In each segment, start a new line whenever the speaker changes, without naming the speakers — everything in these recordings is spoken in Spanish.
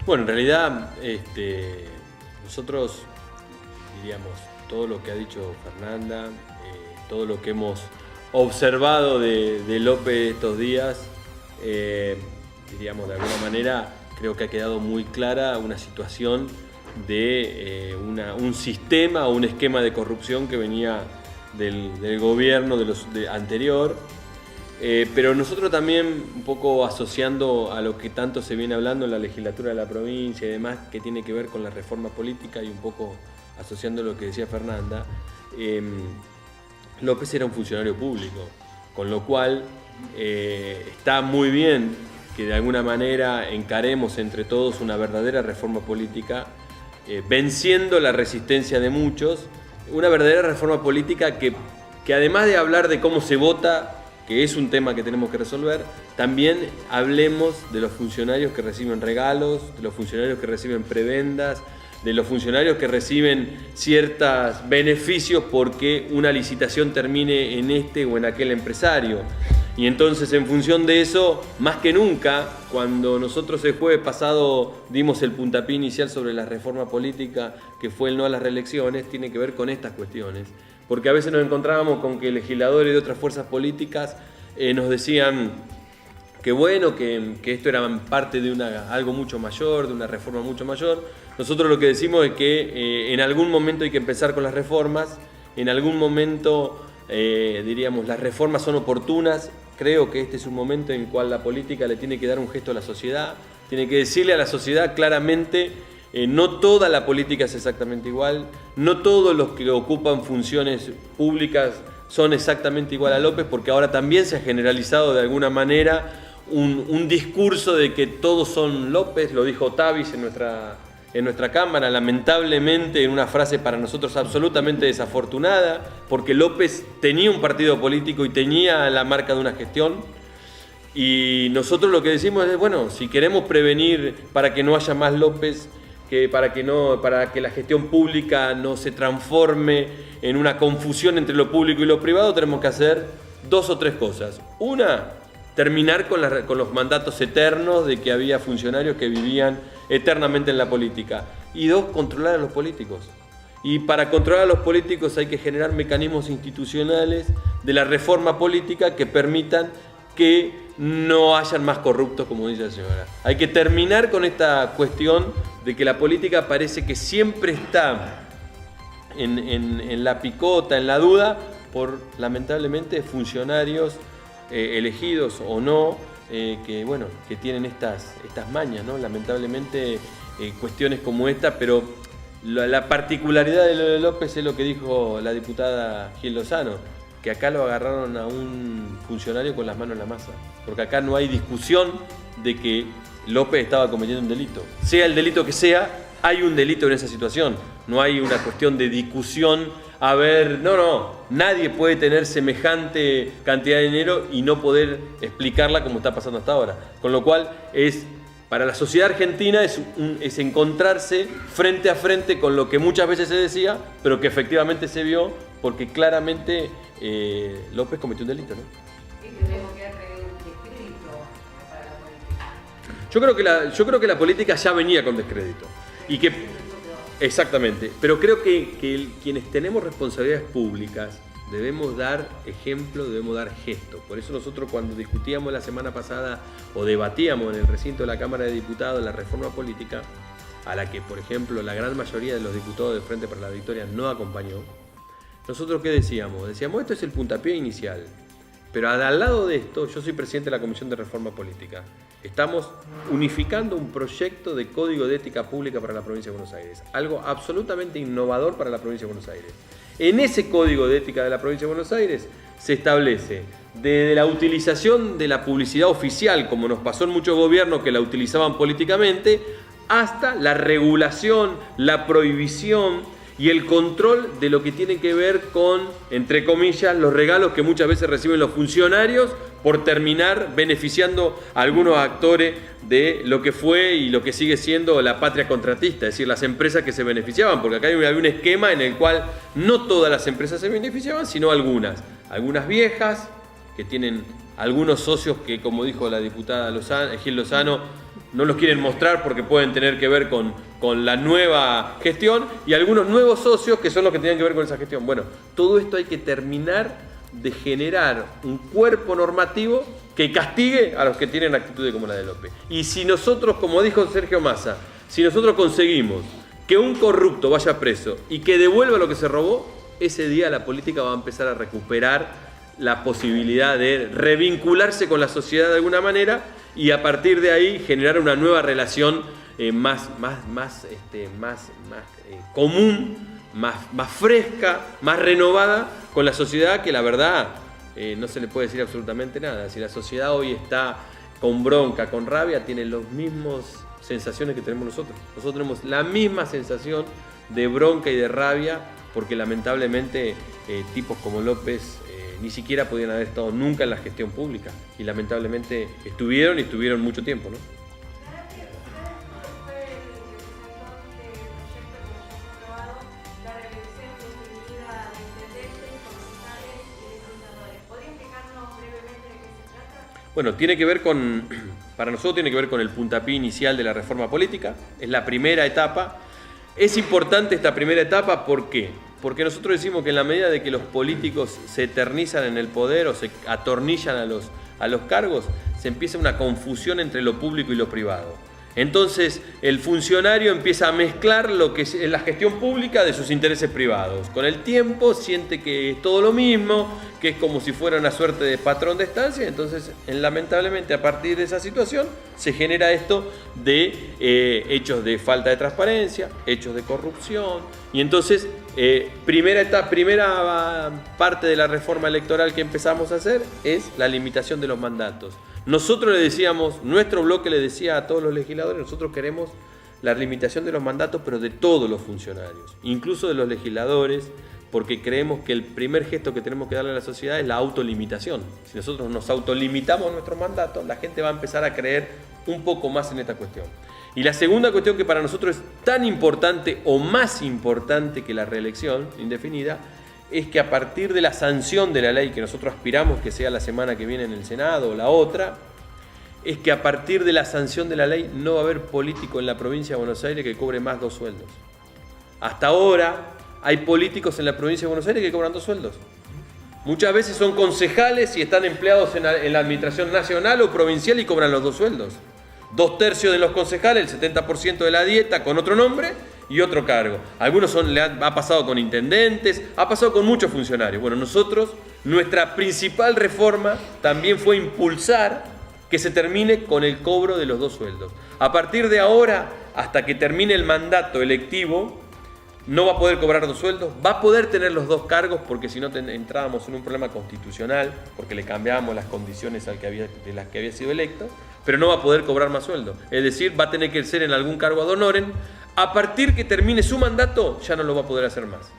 Bueno, en realidad nosotros diríamos todo lo que ha dicho Fernanda, todo lo que hemos observado de López estos días, diríamos de alguna manera, creo que ha quedado muy clara una situación de un sistema o un esquema de corrupción que venía del gobierno anterior. Pero nosotros también, un poco asociando a lo que tanto se viene hablando en la legislatura de la provincia y demás, que tiene que ver con la reforma política y un poco asociando lo que decía Fernanda, López era un funcionario público, con lo cual está muy bien que de alguna manera encaremos entre todos una verdadera reforma política, venciendo la resistencia de muchos, una verdadera reforma política que además de hablar de cómo se vota, que es un tema que tenemos que resolver, también hablemos de los funcionarios que reciben regalos, de los funcionarios que reciben prebendas, de los funcionarios que reciben ciertos beneficios porque una licitación termine en este o en aquel empresario. Y entonces, en función de eso, más que nunca, cuando nosotros el jueves pasado dimos el puntapié inicial sobre la reforma política, que fue el no a las reelecciones, tiene que ver con estas cuestiones. Porque a veces nos encontrábamos con que legisladores de otras fuerzas políticas nos decían que bueno, que esto era parte de algo mucho mayor, de una reforma mucho mayor. Nosotros lo que decimos es que en algún momento hay que empezar con las reformas, en algún momento diríamos las reformas son oportunas. Creo que este es un momento en el cual la política le tiene que dar un gesto a la sociedad, tiene que decirle a la sociedad claramente, no toda la política es exactamente igual, no todos los que ocupan funciones públicas son exactamente igual a López, porque ahora también se ha generalizado de alguna manera un discurso de que todos son López, lo dijo Tavis en nuestra Cámara, lamentablemente en una frase para nosotros absolutamente desafortunada, porque López tenía un partido político y tenía la marca de una gestión, y nosotros lo que decimos es, bueno, si queremos prevenir para que no haya más López, para que la gestión pública no se transforme en una confusión entre lo público y lo privado, tenemos que hacer 2 o 3 cosas. Una, terminar con los mandatos eternos de que había funcionarios que vivían eternamente en la política. Y 2, controlar a los políticos. Y para controlar a los políticos hay que generar mecanismos institucionales de la reforma política que permitan que no hayan más corruptos, como dice la señora. Hay que terminar con esta cuestión de que la política parece que siempre está en la picota, en la duda, por lamentablemente funcionarios elegidos o no, que tienen estas mañas, ¿no? Lamentablemente cuestiones como esta, pero la particularidad de López es lo que dijo la diputada Gil Lozano, que acá lo agarraron a un funcionario con las manos en la masa, porque acá no hay discusión de que López estaba cometiendo un delito. Sea el delito que sea, hay un delito en esa situación. No hay una cuestión de discusión, nadie puede tener semejante cantidad de dinero y no poder explicarla como está pasando hasta ahora. Con lo cual, para la sociedad argentina es encontrarse frente a frente con lo que muchas veces se decía, pero que efectivamente se vio, porque claramente López cometió un delito, ¿no?
Tenemos que darle un descrédito para la política.
Yo creo que la política ya venía con descrédito. Y que, exactamente. Pero creo que quienes tenemos responsabilidades públicas debemos dar ejemplo, debemos dar gesto. Por eso nosotros cuando discutíamos la semana pasada o debatíamos en el recinto de la Cámara de Diputados la reforma política, a la que, por ejemplo, la gran mayoría de los diputados de Frente para la Victoria no acompañó, nosotros ¿qué decíamos? Decíamos, esto es el puntapié inicial, pero al lado de esto, yo soy presidente de la Comisión de Reforma Política. Estamos unificando un proyecto de Código de Ética Pública para la Provincia de Buenos Aires, algo absolutamente innovador para la Provincia de Buenos Aires. En ese Código de Ética de la Provincia de Buenos Aires se establece desde la utilización de la publicidad oficial, como nos pasó en muchos gobiernos que la utilizaban políticamente, hasta la regulación, la prohibición y el control de lo que tiene que ver con, entre comillas, los regalos que muchas veces reciben los funcionarios por terminar beneficiando a algunos actores de lo que fue y lo que sigue siendo la patria contratista, es decir, las empresas que se beneficiaban, porque acá había un esquema en el cual no todas las empresas se beneficiaban, sino algunas viejas, que tienen algunos socios que, como dijo la diputada Gil Lozano, no los quieren mostrar porque pueden tener que ver con la nueva gestión, y algunos nuevos socios que son los que tienen que ver con esa gestión. Bueno, todo esto hay que terminar de generar un cuerpo normativo que castigue a los que tienen actitudes como la de López. Y si nosotros, como dijo Sergio Massa, si nosotros conseguimos que un corrupto vaya preso y que devuelva lo que se robó, ese día la política va a empezar a recuperar la posibilidad de revincularse con la sociedad de alguna manera y a partir de ahí generar una nueva relación más común, más fresca, más renovada con la sociedad, que la verdad no se le puede decir absolutamente nada. Si la sociedad hoy está con bronca, con rabia, tiene las mismas sensaciones que tenemos nosotros. Nosotros tenemos la misma sensación de bronca y de rabia porque lamentablemente tipos como López ni siquiera podían haber estado nunca en la gestión pública y lamentablemente estuvieron mucho tiempo, ¿no? Bueno, tiene que ver para nosotros tiene que ver con el puntapié inicial de la reforma política, es la primera etapa. Es importante esta primera etapa, ¿por qué? Porque nosotros decimos que en la medida de que los políticos se eternizan en el poder o se atornillan a los cargos, se empieza una confusión entre lo público y lo privado. Entonces el funcionario empieza a mezclar lo que es la gestión pública de sus intereses privados. Con el tiempo siente que es todo lo mismo, que es como si fuera una suerte de patrón de estancia. Entonces, lamentablemente, a partir de esa situación se genera esto de hechos de falta de transparencia, hechos de corrupción. Y entonces, primera parte de la reforma electoral que empezamos a hacer es la limitación de los mandatos. Nosotros le decíamos, nuestro bloque le decía a todos los legisladores, nosotros queremos la limitación de los mandatos, pero de todos los funcionarios, incluso de los legisladores, porque creemos que el primer gesto que tenemos que darle a la sociedad es la autolimitación. Si nosotros nos autolimitamos nuestros mandatos, la gente va a empezar a creer un poco más en esta cuestión. Y la segunda cuestión que para nosotros es tan importante o más importante que la reelección indefinida, es que a partir de la sanción de la ley, que nosotros aspiramos que sea la semana que viene en el Senado o la otra, es que a partir de la sanción de la ley no va a haber político en la provincia de Buenos Aires que cobre más 2 sueldos. Hasta ahora hay políticos en la provincia de Buenos Aires que cobran 2 sueldos. Muchas veces son concejales y están empleados en la administración nacional o provincial y cobran los 2 sueldos. 2/3 de los concejales, el 70% de la dieta con otro nombre y otro cargo. Algunos ha pasado con intendentes, ha pasado con muchos funcionarios. Bueno, nuestra principal reforma también fue impulsar que se termine con el cobro de los 2 sueldos. A partir de ahora, hasta que termine el mandato electivo, no va a poder cobrar 2 sueldos, va a poder tener los 2 cargos, porque si no entrábamos en un problema constitucional, porque le cambiábamos las condiciones de las que había sido electo, pero no va a poder cobrar más sueldo. Es decir, va a tener que ser en algún cargo ad honorem. A partir que termine su mandato, ya no lo va a poder hacer más.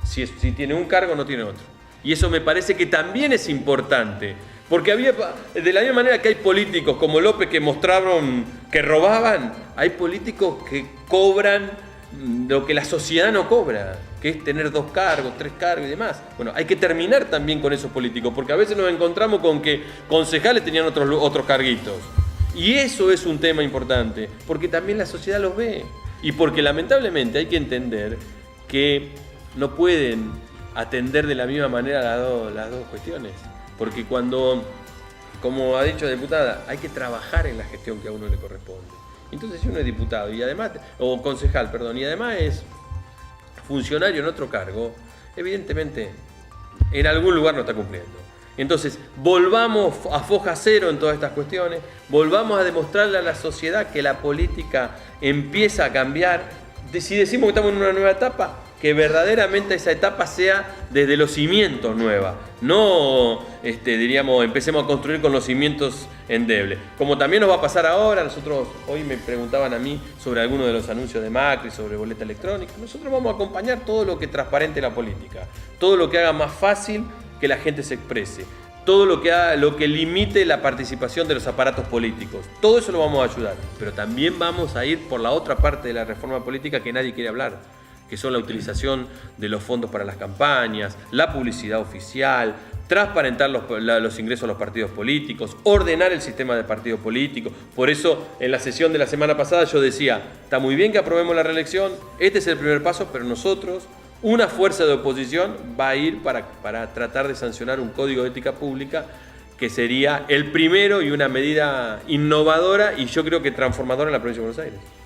Si tiene un cargo, no tiene otro. Y eso me parece que también es importante. Porque de la misma manera que hay políticos como López que mostraron que robaban, hay políticos que cobran lo que la sociedad no cobra, que es tener 2 cargos, 3 cargos y demás. Bueno, hay que terminar también con esos políticos, porque a veces nos encontramos con que concejales tenían otros carguitos. Y eso es un tema importante, porque también la sociedad los ve. Y porque lamentablemente hay que entender que no pueden atender de la misma manera las dos cuestiones. Porque como ha dicho la diputada, hay que trabajar en la gestión que a uno le corresponde. Entonces si uno es diputado y además, o concejal, perdón, y además es funcionario en otro cargo, evidentemente en algún lugar no está cumpliendo. Entonces, volvamos a foja cero en todas estas cuestiones, volvamos a demostrarle a la sociedad que la política empieza a cambiar. Si decimos que estamos en una nueva etapa, que verdaderamente esa etapa sea desde los cimientos nueva, no empecemos a construir con los cimientos endebles. Como también nos va a pasar ahora, hoy me preguntaban a mí sobre algunos de los anuncios de Macri, sobre boleta electrónica. Nosotros vamos a acompañar todo lo que transparente la política, todo lo que haga más fácil que la gente se exprese, todo lo que limite la participación de los aparatos políticos. Todo eso lo vamos a ayudar, pero también vamos a ir por la otra parte de la reforma política que nadie quiere hablar, que son la utilización de los fondos para las campañas, la publicidad oficial, transparentar los ingresos a los partidos políticos, ordenar el sistema de partidos políticos. Por eso, en la sesión de la semana pasada yo decía, está muy bien que aprobemos la reelección, este es el primer paso, pero nosotros, una fuerza de oposición, va a ir para tratar de sancionar un código de ética pública que sería el primero y una medida innovadora y yo creo que transformadora en la provincia de Buenos Aires.